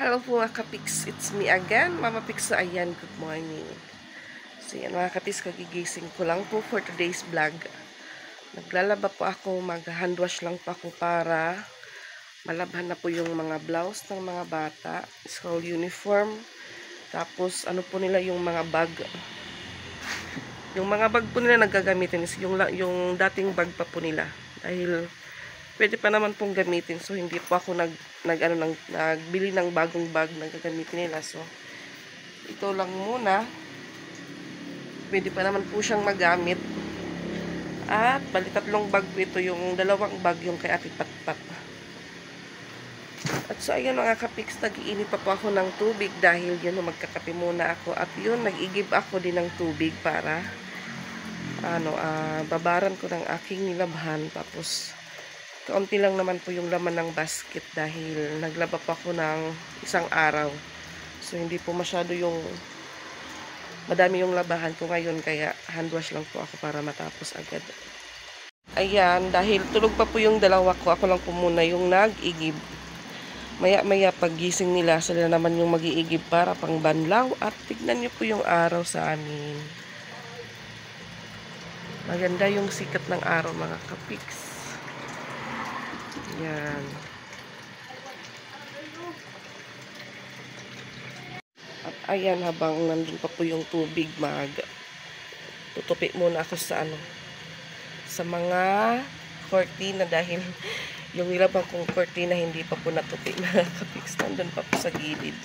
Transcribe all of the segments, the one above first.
Hello po mga kapiks, it's me again, Mama Pix. So ayan, good morning. So yan mga kapiks, kagigising ko lang po for today's vlog. Naglalaba po ako, mag-hand wash lang po ako para malabhan na po yung mga blouse ng mga bata, school uniform, tapos ano po nila yung mga bag. Yung mga bag po nila naggagamitin is yung dating bag pa po nila. Dahil pwede pa naman pong gamitin. So, hindi po ako nagbili ng bagong bag na gagamitin nila. So, ito lang muna. Pwede pa naman po siyang magamit. At, bali tatlong bag po ito. Yung dalawang bag yung kay Ate Patpat. At so, ayan mga kapiks, nag-iinit pa po ako ng tubig dahil yun, magkakape muna ako. At yun, nag-igib ako din ng tubig para babaran ko ng aking nilabhan. Tapos, kaunti lang naman po yung laman ng basket dahil naglaba pa ako ng isang araw. So, hindi po masyado yung madami yung labahan ko ngayon. Kaya, hand wash lang po ako para matapos agad. Ayan, dahil tulog pa po yung dalawa ko, ako lang po muna yung nag-igib. Maya-maya paggising nila, sila naman yung mag-iigib para pang banlaw. At tignan nyo po yung araw sa amin. Maganda yung sikat ng araw mga kapiks. Yan. At ayan, habang nandun pa po yung tubig, tutupi muna ako sa mga cortina dahil yung nilabang kong cortina hindi pa po natupi na kapix, nandun pa po sa gilid.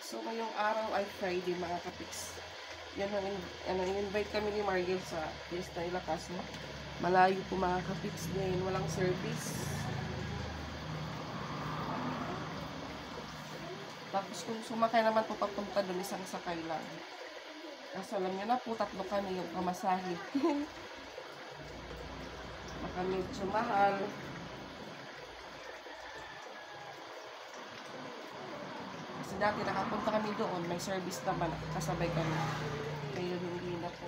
So, ngayong araw ay Friday mga kapiks. Yan invite kami ni Margel sa Fiesta Ilakas. No? Malayo po mga kapiks ngayon, walang service. Tapos kung sumakay naman po papunta doon, isang sakay lang. Kaso alam nyo na po, tatlo kami yung pamasahe. Baka medyo mahal. Kasi dati nakapunta kami doon, may service naman, kasabay kami. Ngayon hindi na po.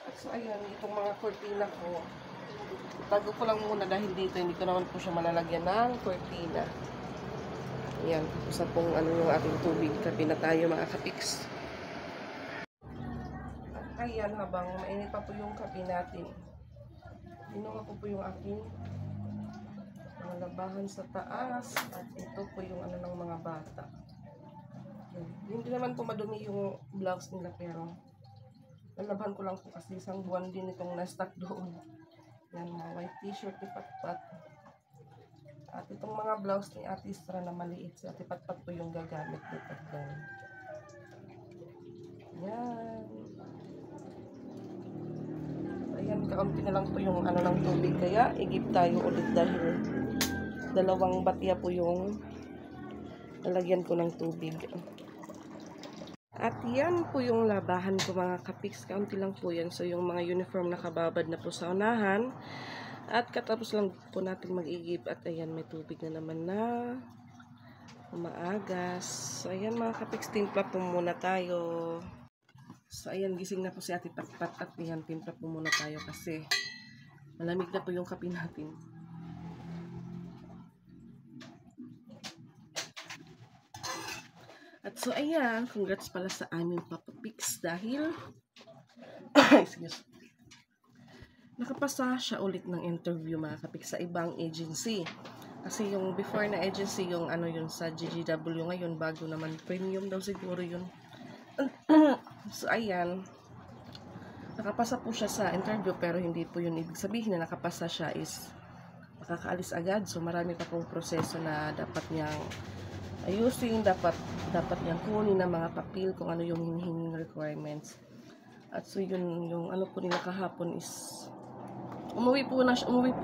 At so ayun, itong mga cortina ko, tago ko lang muna dahil dito, hindi ko naman po siya malalagyan ng cortina. Ayan, isa pong yung ating tubig. Kape na tayo mga kapiks. At ayan, habang mainit pa po yung kape natin, ginawa ko po yung aking labahan sa taas. At ito po yung ng mga bata. Ayan. Hindi naman po madumi yung blouse nila pero nalabahan ko lang po kasi isang buwan din itong na-stock doon. Yan, mga white t-shirt ni Patpat. At itong mga blouse ni Ate Istra na maliit, si Ate Patpat po yung gagamit nito. Yan. Ayan, kaunti na lang po yung ng tubig. Kaya, igib tayo ulit dahil dalawang batya po yung lalagyan ko ng tubig. At yan po yung labahan ko mga kapiks. Kaunti lang po yan. So, yung mga uniform nakababad na po sa unahan. At katapos lang po natin mag-igib. At ayan, may tubig na naman na umaagas. So, ayan mga kapiks, timpla po muna tayo. So, ayan, gising na po si Ate Patpat. At ayan, timpla po muna tayo kasi malamig na po yung kape natin. At so, ayan, congrats pala sa aming Papa Pix dahil excuse, nakapasa siya ulit ng interview mga Kapix sa ibang agency. Kasi yung before na agency, yung yun sa GGW ngayon, bago naman, premium daw siguro yun. So, ayan, nakapasa po siya sa interview pero hindi po yun ibig sabihin na nakapasa siya is makakaalis agad. So, marami pa pong proseso na dapat niyang ayusin, dapat niyang kunin ng mga papel kung ano yung hinihinging requirements. At so yun, yung po nila kahapon is umuwi po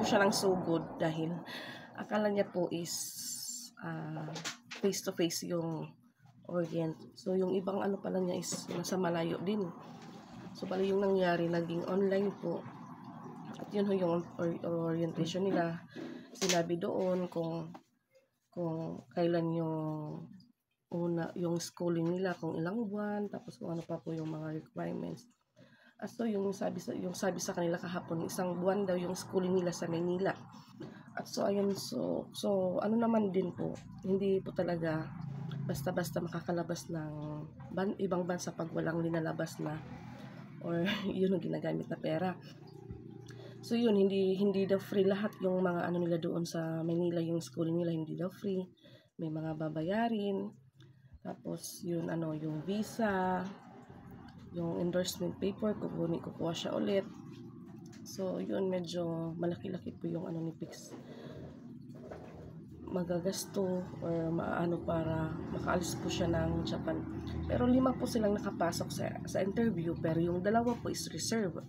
siya ng so good dahil akala niya po is face to face yung orient. So yung ibang pala niya is nasa malayo din. So bali yung nangyari, naging online po. At yun yung orientation nila. sinabi doon kung kailan yung schooling nila, kung ilang buwan, tapos kung ano pa po yung mga requirements. So yung sabi sa kanila kahapon, 1 buwan daw yung schooling nila sa Maynila. At so ayun, so ano naman din po, hindi po talaga basta-basta makakalabas ng ibang bansa pag walang linalabas na or yun ang ginagamit na pera. So yun, hindi daw free lahat yung mga ano nila doon sa Manila, yung schooling nila hindi daw free. May mga babayarin. Tapos yun yung visa, yung endorsement paper, kukuha siya ulit. So yun, medyo malaki-laki po yung ni Pix magagasto or maano para makaalis po siya ng Japan. Pero 5 po silang nakapasok sa interview, pero yung 2 po is reserve.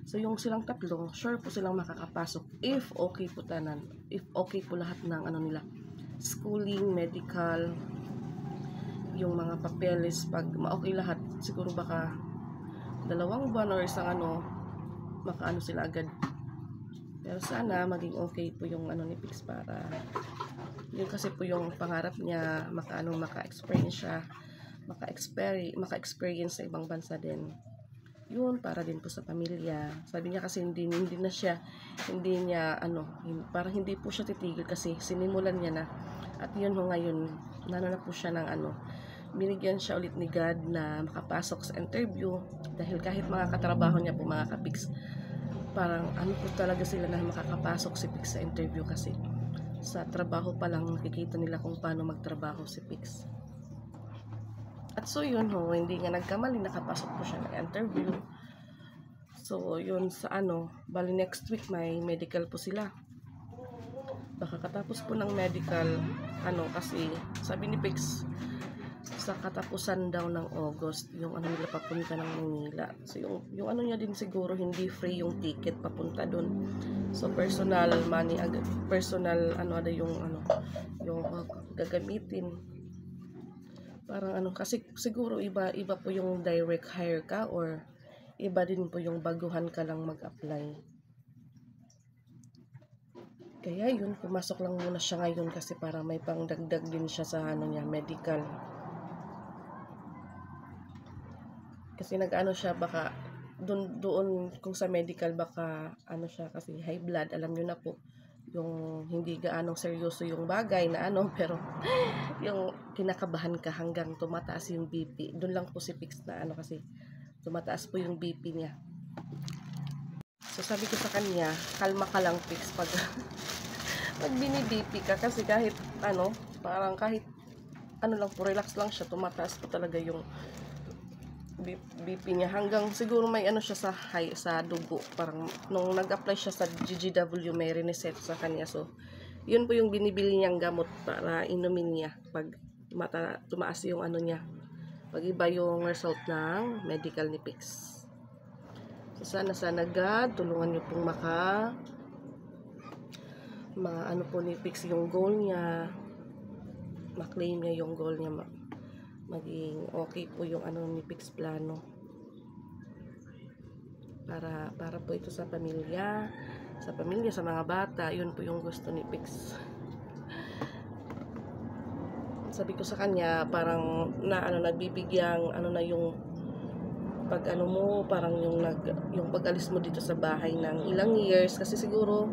So yung silang 3, sure po silang makakapasok if okay po tanan. If okay po lahat ng nila. Schooling, medical, yung mga papeles, pag ma-okay lahat, siguro baka 2 buwan or isang makaano sila agad. Pero sana maging okay po yung ni Pix para yun kasi po yung pangarap niya, maka-experience siya, maka-experience sa ibang bansa din. Yun, para din po sa pamilya. Sabi niya kasi hindi niya para hindi po siya titigil kasi sinimulan niya na. At yun ngayon, na po siya ng binigyan siya ulit ni God na makapasok sa interview dahil kahit mga katrabaho niya po, mga ka-Pix, parang po talaga sila na makakapasok si Pix sa interview kasi sa trabaho pa lang nakikita nila kung paano magtrabaho si Pix. At so yun hindi nga nagkamali, nakapasok po siya ng interview. So yun sa bali next week may medical po sila. Baka katapos po ng medical kasi sabi ni Pix sa katapusan daw ng August yung nila papunta ng Manila. So yung niya din siguro hindi free yung ticket papunta doon. So personal money, personal yung gagamitin. Parang kasi siguro iba po yung direct hire ka or iba din po yung baguhan ka lang mag-apply. Kaya yun, pumasok lang muna siya ngayon kasi para may pangdagdag din siya sa niya, medical. Kasi siya baka doon kung sa medical baka siya kasi high blood, alam niyo na po yung hindi gaano seryoso yung bagay na pero yung kinakabahan ka hanggang tumataas yung BP. Doon lang po si Pix na kasi tumataas po yung BP niya. So sabi ko sa kanya, kalma ka lang Pix pag bini-BP ka kasi kahit parang kahit lang po, relax lang siya, tumataas po talaga yung BP niya hanggang siguro may siya sa dugo. Parang nung nag-apply siya sa GGW may reset sa kanya. So yun po yung binibili niyang gamot para inumin niya pag tumaas yung niya. Pag iba yung result ng medical ni Pix. So sana God, tulungan niyo pong po ni Pix yung goal niya. Ma-claim niya yung goal niya. Maging okay po yung ni Pix plano para po ito sa pamilya, sa mga bata. Yun po yung gusto ni Pix. Sabi ko sa kanya parang nagbibigyang na yung pag mo parang yung pag-alis mo dito sa bahay ng ilang years kasi siguro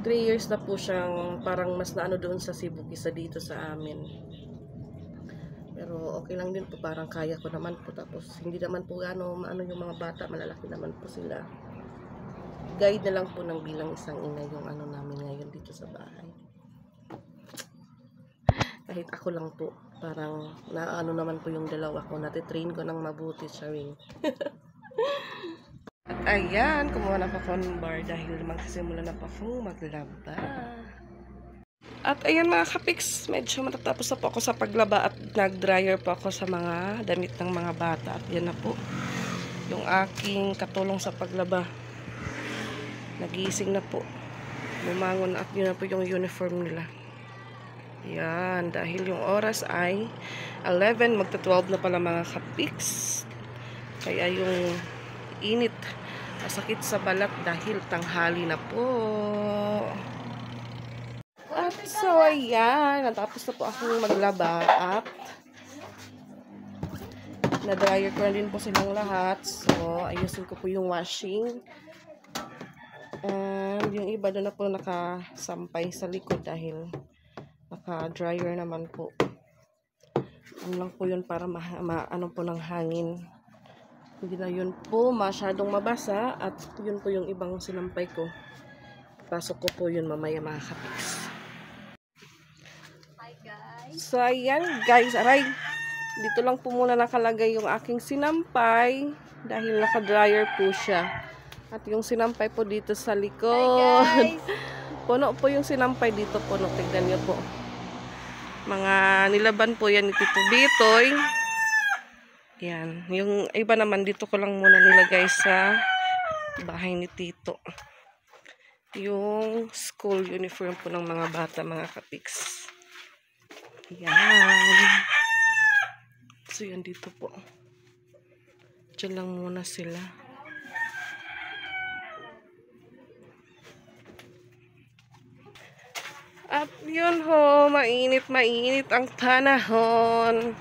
3 years na po siyang parang mas doon sa Cebu kaysa dito sa amin. Pero okay lang din po, parang kaya ko naman po. Tapos hindi naman po yung mga bata, malalaki naman po sila. Guide na lang po ng bilang isang ina yung namin ngayon dito sa bahay. Kahit ako lang po, parang naman po yung 2 ko, natitrain ko ng mabuti siya rin. At ayan, kumuha na po ako ng bar dahil magsisimula na po akong maglaba. At ayan mga ka-Pix, medyo matatapos na po ako sa paglaba at nag-dryer po ako sa mga damit ng mga bata. At yan na po yung aking katulong sa paglaba. Nagising na po. Bumangon at yun na po yung uniform nila. Yan, dahil yung oras ay 11, magta-12 na pala mga ka-Pix. Kaya yung init, masakit sa balat dahil tanghali na po. So, ayan. Natapos na po akong maglaba at na-dryer ko na din po silang lahat. So, ayusin ko po yung washing. And yung iba doon na po nakasampay sa likod dahil naka-dryer naman po. Ano lang po yun para ano po ng hangin. Hindi na yun po masyadong mabasa at yun po yung ibang sinampay ko. Pasok ko po yun mamaya mga kapiks. Hi guys. So ayan guys, aray. Dito lang po muna nakalagay yung aking sinampay dahil naka-dryer po siya. At yung sinampay po dito sa likod. Hi guys. Puno po yung sinampay dito, puno. Tignan niyo po. Mga nilaban po yan ni Tito Bitoy. Yan. Yung iba naman dito ko lang muna nilagay sa bahay ni Tito. Yung school uniform po ng mga bata, mga kapiks. Yan. So yan dito po. Diyan lang muna sila. At yun ho, mainit ang panahon.